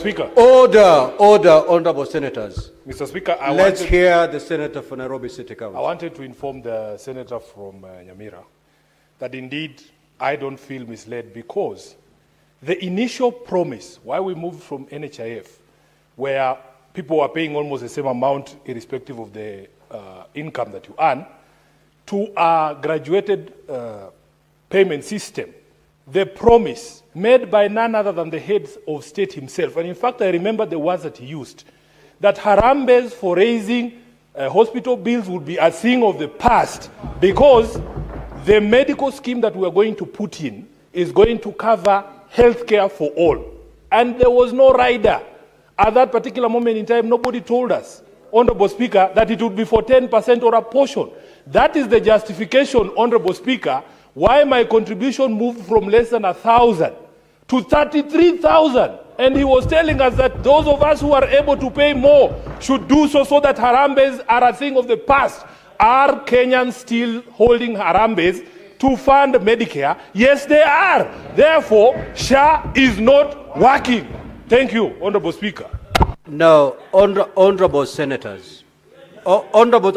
Speaker. Order, honorable senators. Mr. Speaker, Let's hear the senator for Nairobi City Council. I wanted to inform the senator from Nyamira that indeed I don't feel misled, because the initial promise, why we moved from NHIF, where people were paying almost the same amount irrespective of the income that you earn, to a graduated payment system, the promise made by none other than the head of state himself, and in fact I remember the words that he used, that Harambes for raising hospital bills would be a thing of the past, because the medical scheme that we are going to put in is going to cover health care for all. And there was no rider. At that particular moment in time, nobody told us, Honorable Speaker, that it would be for 10% or a portion. That is the justification, Honorable Speaker, why my contribution moved from less than 1,000 to 33,000. And he was telling us that those of us who are able to pay more should do so, so that Harambes are a thing of the past. Are Kenyans still holding Harambes to fund Medicare? Yes, they are. Therefore, SHA is not working. Thank you, Honorable Speaker. Now, honorable senators. Honorable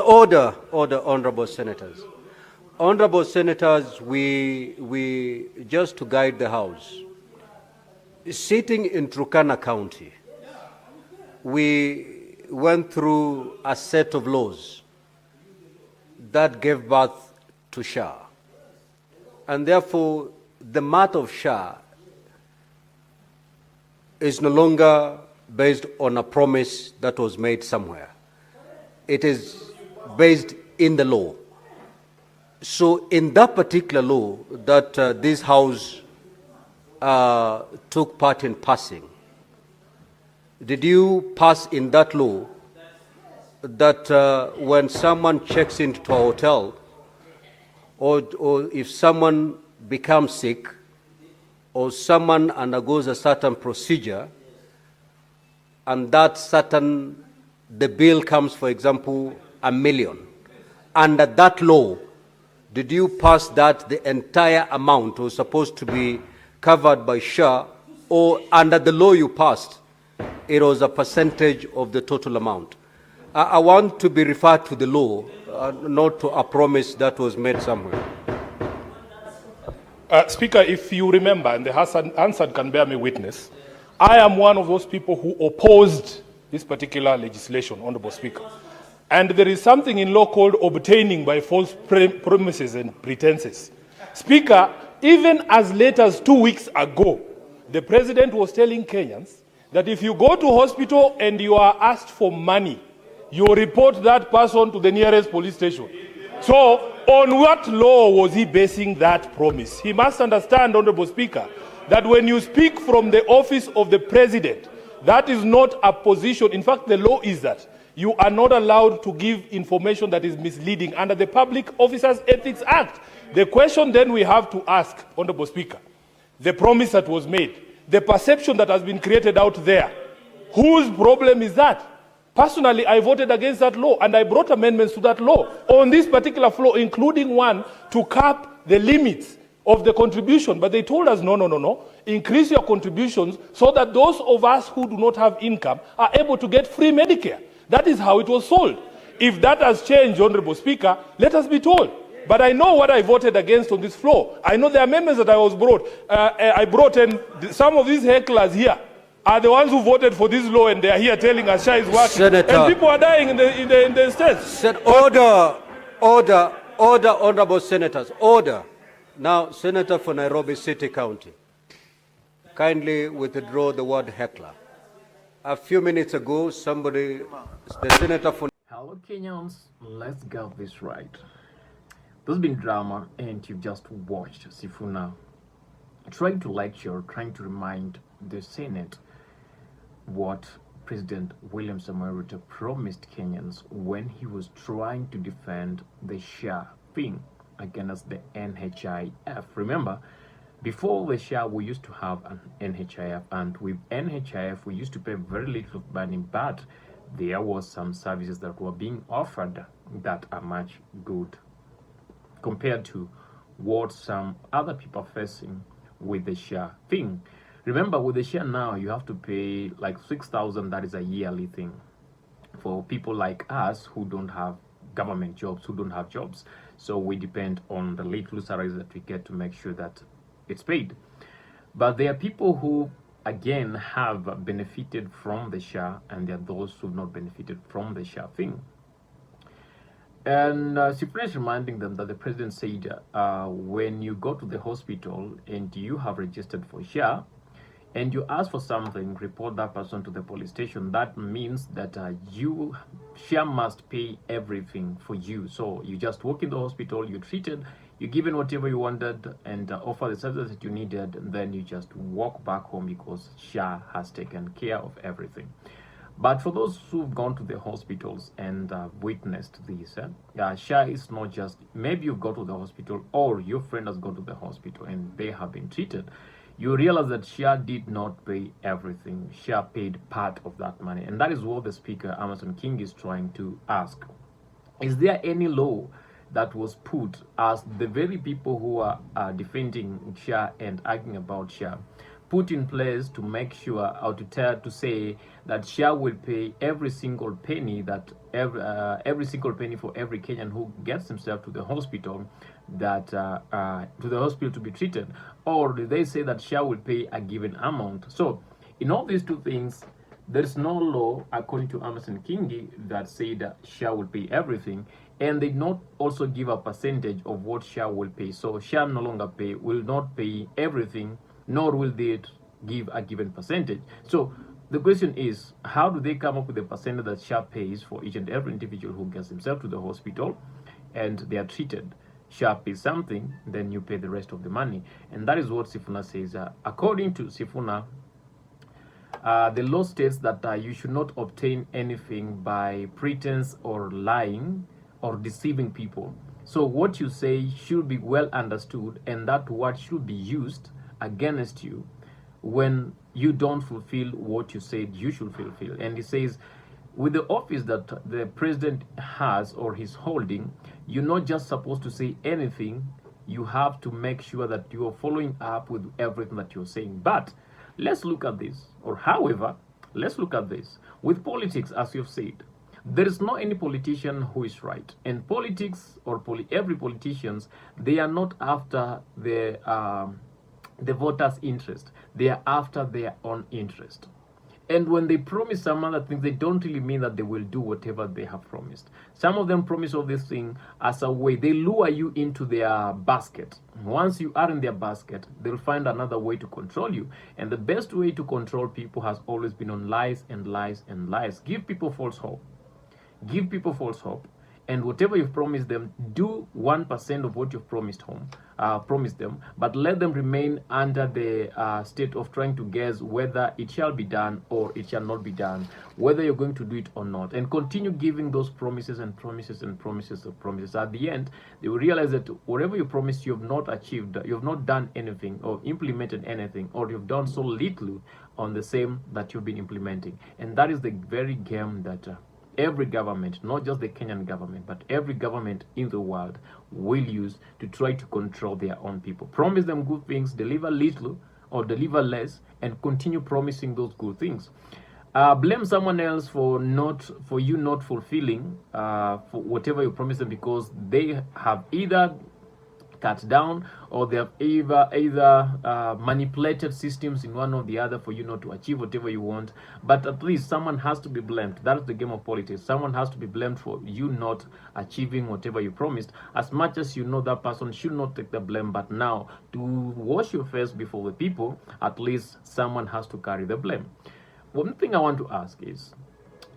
senators. Honorable senators, we just to guide the House, sitting in Turkana County, we went through a set of laws that gave birth to SHA. And therefore, the matter of SHA is no longer based on a promise that was made somewhere. It is based in the law. So in that particular law that this House took part in passing, did you pass in that law that when someone checks into a hotel, or if someone becomes sick, or someone undergoes a certain procedure, and the bill comes, for example, $1 million, under that law, did you pass that the entire amount was supposed to be covered by SHA, or under the law you passed, it was a percentage of the total amount? I want to be referred to the law, not to a promise that was made somewhere. Speaker, if you remember, and the answer can bear me witness, I am one of those people who opposed this particular legislation, Honorable Speaker. And there is something in law called obtaining by false promises and pretenses. Speaker, even as late as 2 weeks ago, the President was telling Kenyans that if you go to hospital and you are asked for money, you report that person to the nearest police station. So, on what law was he basing that promise? He must understand, Honorable Speaker, that when you speak from the office of the President, that is not a position. In fact, the law is that you are not allowed to give information that is misleading under the Public Officers Ethics Act. The question then we have to ask, Honorable Speaker, the promise that was made, the perception that has been created out there, whose problem is that? Personally, I voted against that law, and I brought amendments to that law on this particular floor, including one to cap the limits of the contribution. But they told us, no. Increase your contributions so that those of us who do not have income are able to get free Medicare. That is how it was sold. If that has changed, Honorable Speaker, let us be told. But I know what I voted against on this floor. I know the amendments that I brought, and some of these hecklers here are the ones who voted for this law, and they are here telling us SHA is working. Senator, and people are dying in the states. Order, honorable senators, order. Now, Senator for Nairobi City County, kindly withdraw the word heckler. A few minutes ago, the senator for... Hello Kenyans, let's get this right. There's been drama, and you've just watched Sifuna trying to lecture, trying to remind the Senate what President William Samoei Ruto promised Kenyans when he was trying to defend the SHA thing against the NHIF. Remember, before the SHA, we used to have an NHIF, and with NHIF, we used to pay very little of money, but there was some services that were being offered that are much good compared to what some other people are facing with the SHA thing. Remember, with the share now, you have to pay like 6,000. That is a yearly thing for people like us who don't have government jobs, who don't have jobs. So we depend on the little salaries that we get to make sure that it's paid. But there are people who, again, have benefited from the share, and there are those who have not benefited from the share thing. And Sifuna is reminding them that the president said, when you go to the hospital and you have registered for share, and you ask for something, report that person to the police station. That means that share must pay everything for you. So you just walk in the hospital, you're treated, you're given whatever you wanted, and offer the services that you needed, and then you just walk back home because share has taken care of everything. But for those who've gone to the hospitals and witnessed this, share is not just, maybe you've gone to the hospital or your friend has gone to the hospital and they have been treated. You realize that share did not pay everything. Share paid part of that money. And that is what the Speaker, Amason King, is trying to ask. Is there any law that was put as the very people who are defending share and arguing about share put in place to make sure, or to say that share will pay every single penny, that every single penny for every Kenyan who gets himself to the hospital, that to the hospital to be treated? Or do they say that share will pay a given amount? So in all these two things, there's no law, according to Amason Kingi, that say that share will pay everything, and they not also give a percentage of what share will pay. So share no longer will not pay everything, nor will they give a given percentage. So the question is, how do they come up with the percentage that share pays for each and every individual who gets himself to the hospital and they are treated? Share pays something, then you pay the rest of the money. And that is what Sifuna says. According to Sifuna, the law states that you should not obtain anything by pretense or lying or deceiving people. So what you say should be well understood, and that word should be used against you when you don't fulfill what you said you should fulfill. And he says, with the office that the president has or he's holding, you're not just supposed to say anything. You have to make sure that you are following up with everything that you're saying. But let's look at this, or however, let's look at this. With politics, as you've said, there is not any politician who is right. And politics, or every politicians, they are not after the voters' interest. They are after their own interest. And when they promise some other things, they don't really mean that they will do whatever they have promised. Some of them promise all this thing as a way. They lure you into their basket. Once you are in their basket, they'll find another way to control you. And the best way to control people has always been on lies and lies and lies. Give people false hope. Give people false hope. And whatever you've promised them, do 1% of what you've promised them, but let them remain under the state of trying to guess whether it shall be done or it shall not be done, whether you're going to do it or not, and continue giving those promises and promises and promises and promises. At the end, they will realize that whatever you promised, you have not achieved, you have not done anything or implemented anything, or you've done so little on the same that you've been implementing. And that is the very game that every government, not just the Kenyan government, but every government in the world will use to try to control their own people. Promise them good things, deliver little or deliver less, and continue promising those good things. Blame someone else for you not fulfilling for whatever you promise them, because they have either cut down or they have either manipulated systems in one or the other for you not to achieve whatever you want. But at least someone has to be blamed. That's the game of politics. Someone has to be blamed for you not achieving whatever you promised, as much as you know that person should not take the blame. But now, to wash your face before the people, at least someone has to carry the blame. One thing I want to ask is,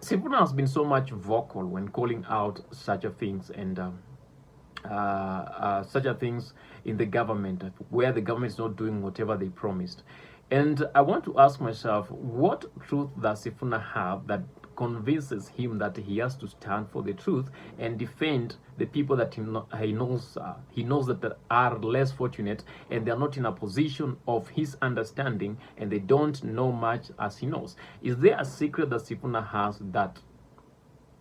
Sifuna has been so much vocal when calling out such a things and such a things in the government, where the government is not doing whatever they promised. And I want to ask myself, what truth does Sifuna have that convinces him that he has to stand for the truth and defend the people that he knows that are less fortunate, and they're not in a position of his understanding, and they don't know much as he knows? Is there a secret that Sifuna has that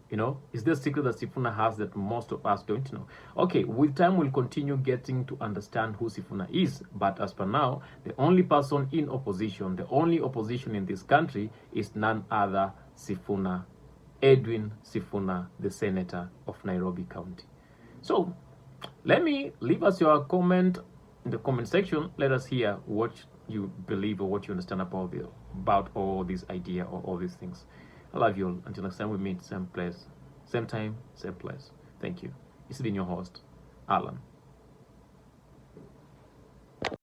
You know, is there a secret that Sifuna has that most of us don't know? Okay, with time we'll continue getting to understand who Sifuna is. But as per now, the only person in opposition, the only opposition in this country is none other Sifuna, Edwin Sifuna, the senator of Nairobi County. So let me leave us your comment in the comment section. Let us hear what you believe or what you understand about all this idea or all these things. I love you all. Until next time we meet, same place, same time, same place. Thank you. It's been your host, Alan.